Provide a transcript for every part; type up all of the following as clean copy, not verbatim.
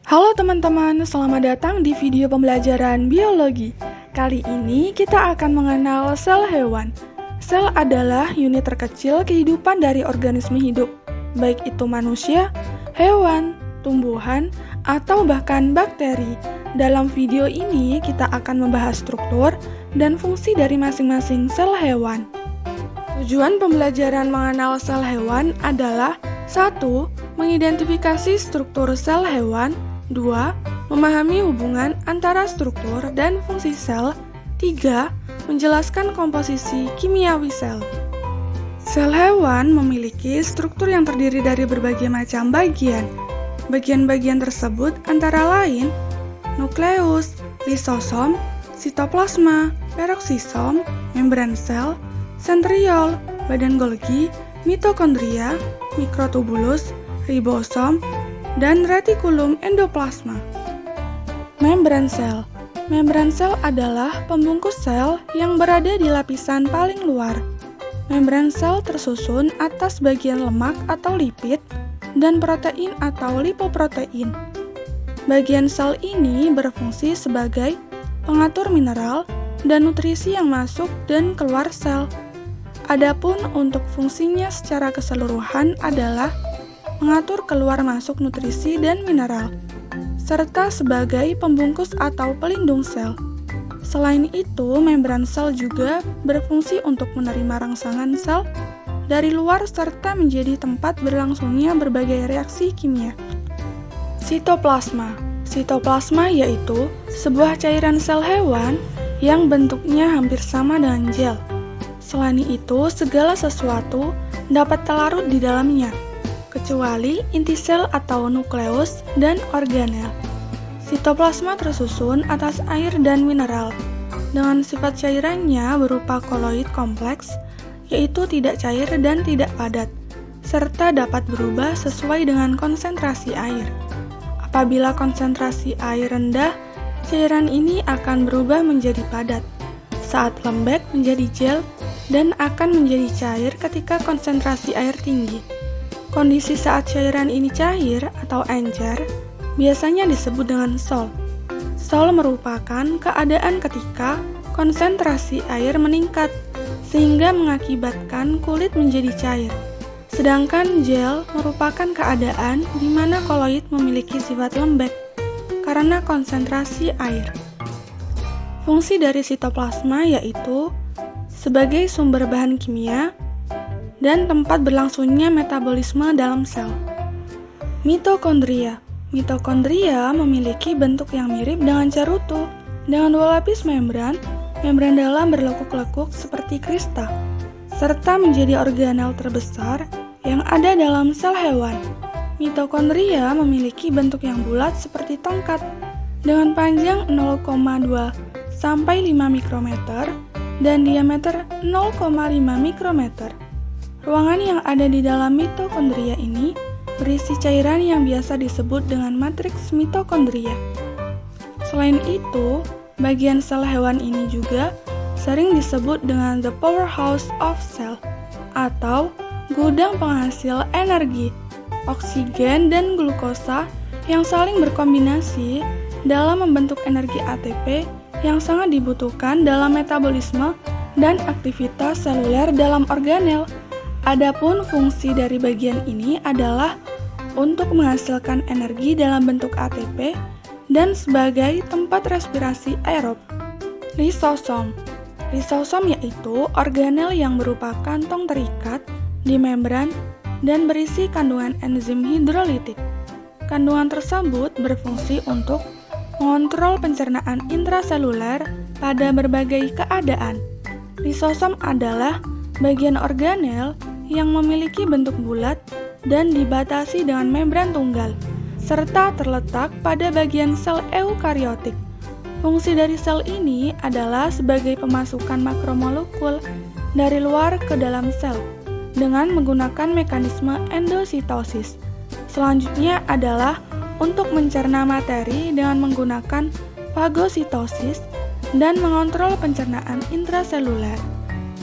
Halo teman-teman, selamat datang di video pembelajaran biologi. Kali ini kita akan mengenal sel hewan. Sel adalah unit terkecil kehidupan dari organisme hidup, baik itu manusia, hewan, tumbuhan, atau bahkan bakteri. Dalam video ini kita akan membahas struktur dan fungsi dari masing-masing sel hewan. Tujuan pembelajaran mengenal sel hewan adalah 1. Mengidentifikasi struktur sel hewan. 2. Memahami hubungan antara struktur dan fungsi sel. 3. Menjelaskan komposisi kimiawi sel. Sel hewan memiliki struktur yang terdiri dari berbagai macam bagian. Bagian-bagian tersebut antara lain nukleus, lisosom, sitoplasma, peroksisom, membran sel, sentriol, badan Golgi, mitokondria, mikrotubulus, ribosom, dan retikulum endoplasma. Membran sel. Membran sel adalah pembungkus sel yang berada di lapisan paling luar. Membran sel tersusun atas bagian lemak atau lipid dan protein atau lipoprotein. Bagian sel ini berfungsi sebagai pengatur mineral dan nutrisi yang masuk dan keluar sel. Adapun untuk fungsinya secara keseluruhan adalah mengatur keluar masuk nutrisi dan mineral, serta sebagai pembungkus atau pelindung sel. Selain itu, membran sel juga berfungsi untuk menerima rangsangan sel dari luar serta menjadi tempat berlangsungnya berbagai reaksi kimia. Sitoplasma. Sitoplasma yaitu sebuah cairan sel hewan yang bentuknya hampir sama dengan gel. Selain itu, segala sesuatu dapat terlarut di dalamnya, kecuali inti sel atau nukleus dan organel. Sitoplasma tersusun atas air dan mineral, dengan sifat cairannya berupa koloid kompleks, yaitu tidak cair dan tidak padat, serta dapat berubah sesuai dengan konsentrasi air. Apabila konsentrasi air rendah, cairan ini akan berubah menjadi padat, saat lembek menjadi gel, dan akan menjadi cair ketika konsentrasi air tinggi. Kondisi saat cairan ini cair atau encer biasanya disebut dengan sol. Sol merupakan keadaan ketika konsentrasi air meningkat sehingga mengakibatkan kulit menjadi cair. Sedangkan gel merupakan keadaan di mana koloid memiliki sifat lembek karena konsentrasi air. Fungsi dari sitoplasma yaitu sebagai sumber bahan kimia dan tempat berlangsungnya metabolisme dalam sel. Mitokondria. Mitokondria memiliki bentuk yang mirip dengan cerutu, dengan dua lapis membran dalam berlekuk-lekuk seperti kristal, serta menjadi organel terbesar yang ada dalam sel hewan. Mitokondria memiliki bentuk yang bulat seperti tongkat, dengan panjang 0,2 sampai 5 mikrometer dan diameter 0,5 mikrometer. Ruangan yang ada di dalam mitokondria ini berisi cairan yang biasa disebut dengan matriks mitokondria. Selain itu, bagian sel hewan ini juga sering disebut dengan the powerhouse of cell atau gudang penghasil energi, oksigen dan glukosa yang saling berkombinasi dalam membentuk energi ATP yang sangat dibutuhkan dalam metabolisme dan aktivitas seluler dalam organel. Adapun fungsi dari bagian ini adalah untuk menghasilkan energi dalam bentuk ATP dan sebagai tempat respirasi aerob. Lisosom. Lisosom yaitu organel yang berupa kantong terikat di membran dan berisi kandungan enzim hidrolitik. Kandungan tersebut berfungsi untuk mengontrol pencernaan intraseluler pada berbagai keadaan. Lisosom adalah bagian organel yang memiliki bentuk bulat dan dibatasi dengan membran tunggal, serta terletak pada bagian sel eukariotik. Fungsi dari sel ini adalah sebagai pemasukan makromolekul dari luar ke dalam sel, dengan menggunakan mekanisme endositosis. Selanjutnya adalah untuk mencerna materi dengan menggunakan fagositosis dan mengontrol pencernaan intraseluler.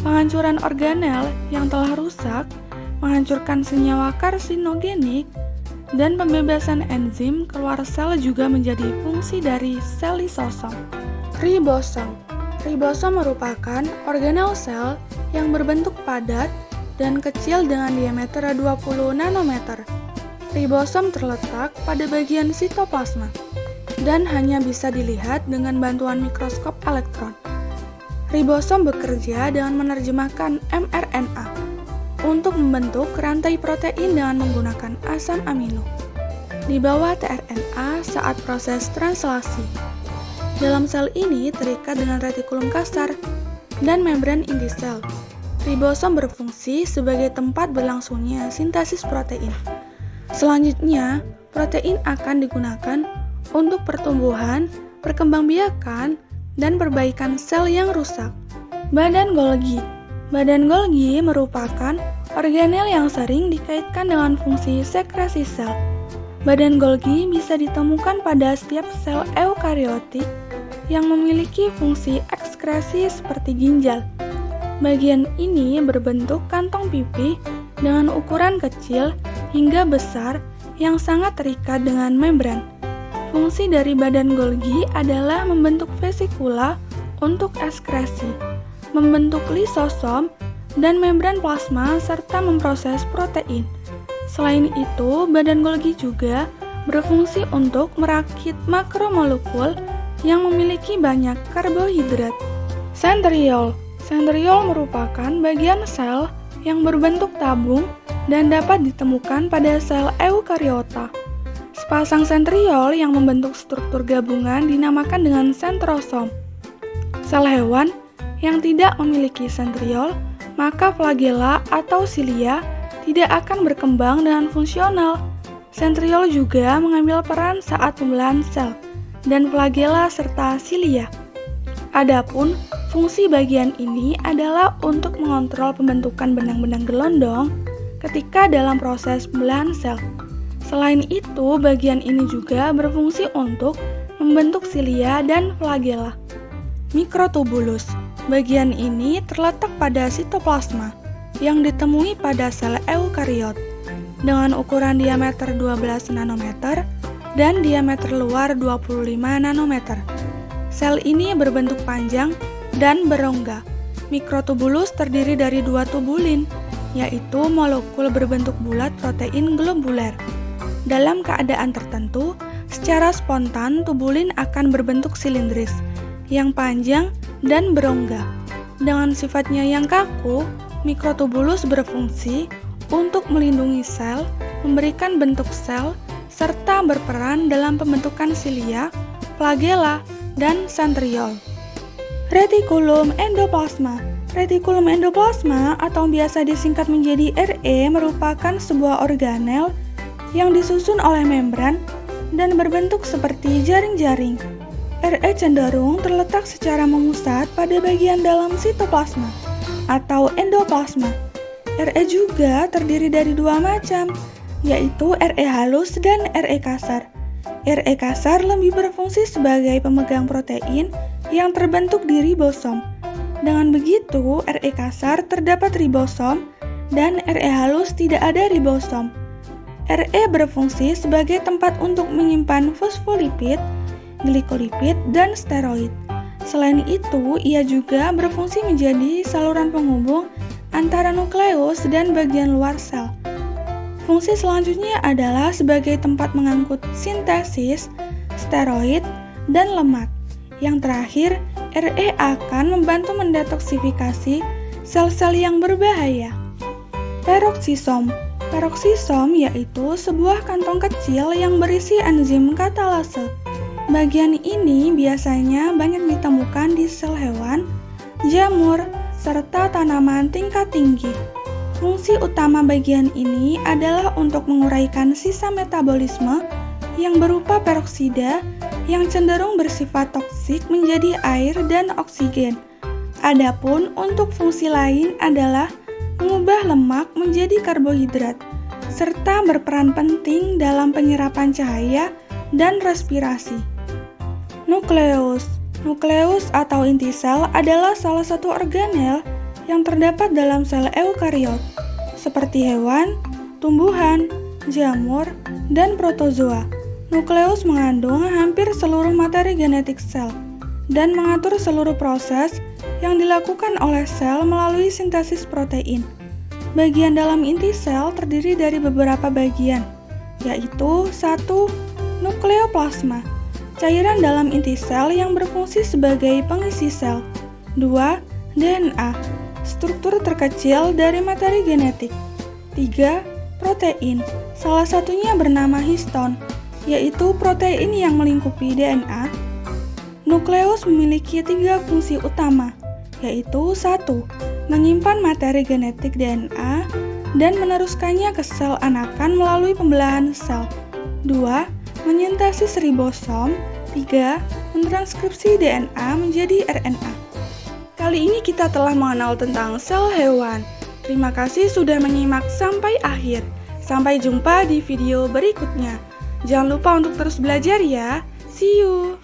Penghancuran organel yang telah rusak menghancurkan senyawa karsinogenik dan pembebasan enzim keluar sel juga menjadi fungsi dari sel lisosom. Ribosom. Ribosom merupakan organel sel yang berbentuk padat dan kecil dengan diameter 20 nanometer. Ribosom terletak pada bagian sitoplasma dan hanya bisa dilihat dengan bantuan mikroskop elektron. Ribosom bekerja dengan menerjemahkan mRNA untuk membentuk rantai protein dengan menggunakan asam amino di bawah tRNA saat proses translasi. Dalam sel ini terikat dengan retikulum kasar dan membran inti sel. Ribosom berfungsi sebagai tempat berlangsungnya sintesis protein. Selanjutnya, protein akan digunakan untuk pertumbuhan, perkembangbiakan, dan perbaikan sel yang rusak. Badan Golgi. Badan Golgi merupakan organel yang sering dikaitkan dengan fungsi sekresi sel. Badan Golgi bisa ditemukan pada setiap sel eukariotik yang memiliki fungsi ekskresi seperti ginjal. Bagian ini berbentuk kantong pipih dengan ukuran kecil hingga besar yang sangat terikat dengan membran. Fungsi dari badan Golgi adalah membentuk vesikula untuk ekskresi, membentuk lisosom dan membran plasma serta memproses protein. Selain itu, badan Golgi juga berfungsi untuk merakit makromolekul yang memiliki banyak karbohidrat. Sentriol. Sentriol merupakan bagian sel yang berbentuk tabung dan dapat ditemukan pada sel eukariota. Sepasang sentriol yang membentuk struktur gabungan dinamakan dengan sentrosom. Sel hewan yang tidak memiliki sentriol, maka flagella atau silia tidak akan berkembang dengan fungsional. Sentriol juga mengambil peran saat pembelahan sel dan flagella serta silia. Adapun fungsi bagian ini adalah untuk mengontrol pembentukan benang-benang gelondong ketika dalam proses pembelahan sel. Selain itu, bagian ini juga berfungsi untuk membentuk silia dan flagella. Mikrotubulus. Bagian ini terletak pada sitoplasma yang ditemui pada sel eukariot dengan ukuran diameter 12 nanometer dan diameter luar 25 nanometer. Sel ini berbentuk panjang dan berongga. Mikrotubulus terdiri dari dua tubulin, yaitu molekul berbentuk bulat protein globuler. Dalam keadaan tertentu, secara spontan tubulin akan berbentuk silindris, yang panjang dan berongga. Dengan sifatnya yang kaku, mikrotubulus berfungsi untuk melindungi sel, memberikan bentuk sel, serta berperan dalam pembentukan silia, flagella, dan sentriol. Retikulum endoplasma. Retikulum endoplasma atau biasa disingkat menjadi RE merupakan sebuah organel yang disusun oleh membran dan berbentuk seperti jaring-jaring. RE cenderung terletak secara memusat pada bagian dalam sitoplasma atau endoplasma. RE juga terdiri dari dua macam, yaitu RE halus dan RE kasar. RE kasar lebih berfungsi sebagai pemegang protein yang terbentuk di ribosom. Dengan begitu, RE kasar terdapat ribosom dan RE halus tidak ada ribosom. RE berfungsi sebagai tempat untuk menyimpan fosfolipid, glikolipid, dan steroid. Selain itu, ia juga berfungsi menjadi saluran penghubung antara nukleus dan bagian luar sel. Fungsi selanjutnya adalah sebagai tempat mengangkut sintesis, steroid, dan lemak. Yang terakhir, RE akan membantu mendetoksifikasi sel-sel yang berbahaya. Peroksisom. Peroksisom yaitu sebuah kantong kecil yang berisi enzim katalase. Bagian ini biasanya banyak ditemukan di sel hewan, jamur, serta tanaman tingkat tinggi. Fungsi utama bagian ini adalah untuk menguraikan sisa metabolisme yang berupa peroksida yang cenderung bersifat toksik menjadi air dan oksigen. Adapun untuk fungsi lain adalah mengubah lemak menjadi karbohidrat, serta berperan penting dalam penyerapan cahaya dan respirasi. Nukleus. Nukleus atau inti sel adalah salah satu organel yang terdapat dalam sel eukariot, seperti hewan, tumbuhan, jamur, dan protozoa. Nukleus mengandung hampir seluruh materi genetik sel dan mengatur seluruh proses yang dilakukan oleh sel melalui sintesis protein. Bagian dalam inti sel terdiri dari beberapa bagian, yaitu 1. Nukleoplasma, cairan dalam inti sel yang berfungsi sebagai pengisi sel. 2. DNA, struktur terkecil dari materi genetik. 3. Protein, salah satunya bernama histon, yaitu protein yang melingkupi DNA. Nukleus memiliki 3 fungsi utama, yaitu 1. Menyimpan materi genetik DNA dan meneruskannya ke sel anakan melalui pembelahan sel. 2. Menyintesis ribosom. 3. Mentranskripsi DNA menjadi RNA. Kali ini kita telah mengenal tentang sel hewan. Terima kasih sudah menyimak sampai akhir. Sampai jumpa di video berikutnya. Jangan lupa untuk terus belajar ya. See you!